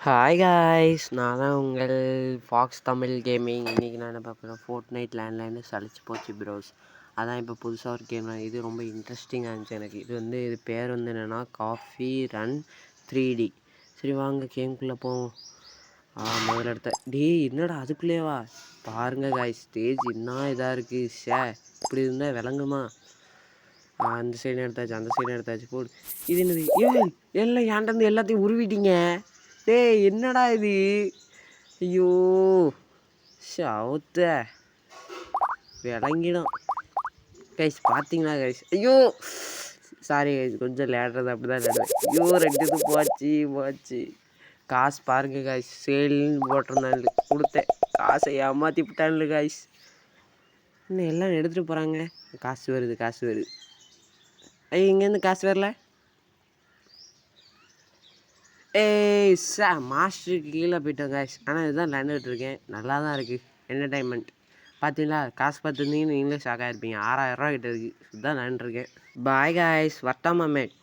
Hi guys, நான் தான் உங்கள் ஃபாக்ஸ் தமிழ் கேமிங். இன்றைக்கி நான் என்ன பார்க்குறேன், ஃபோர்ட்நைட் லேண்ட்லைன்னு சலிச்சு போச்சு ப்ரோஸ். அதான் இப்போ புதுசாக ஒரு கேம். இது ரொம்ப இன்ட்ரெஸ்டிங்காக இருந்துச்சு எனக்கு. இது பேர் என்னென்னா காஃபி ரன் 3D. சரி வாங்க கேம்குள்ளே போவோம். முதல்ல எடுத்த என்னடா அதுக்குள்ளேவா பாருங்கள் காய்ஸ், ஸ்டேஜ் என்ன இதாக இருக்குது. இப்படி இருந்தால் விளங்குமா? அந்த சைடு எடுத்தாச்சு, அந்த சைடு எடுத்தாச்சு. போடு. இது என்னது? எல்லாம் ஏன்டந்து எல்லாத்தையும் உருவிட்டீங்க. என்னடா இது? ஐயோ சவுத்த விளங்கிடும் கைஸ். பார்த்தீங்களா கைஸ்? ஐயோ சாரி கைஸ், கொஞ்சம் லேடுறது அப்படி தான் லேடுவேன். ஐயோ 2 இது போச்சு. காசு பாருங்க கைஸ், சேல்னு போட்டிருந்தாங்க, கொடுத்தேன். காசை ஏமாற்றி விட்டான்ல கைஸ். இன்னும் எல்லாம் எடுத்துகிட்டு போகிறாங்க. காசு வருது. இங்கேருந்து காசு வரல. மாஸ்டருக்கு கீழே போயிட்டோம் காய்ஸ். ஆனால் இதுதான் விளாண்டுட்டு இருக்கேன். நல்லா தான் இருக்குது, என்டர்டைன்மெண்ட். பார்த்தீங்களா? காசு பார்த்துருந்தீங்கன்னு நீங்களே ஷாக்காக இருப்பீங்க. 6000 ரூபா கிட்ட இருக்குது. இதுதான் விளாண்டுருக்கேன். Bye guys, வட்டாமா mat.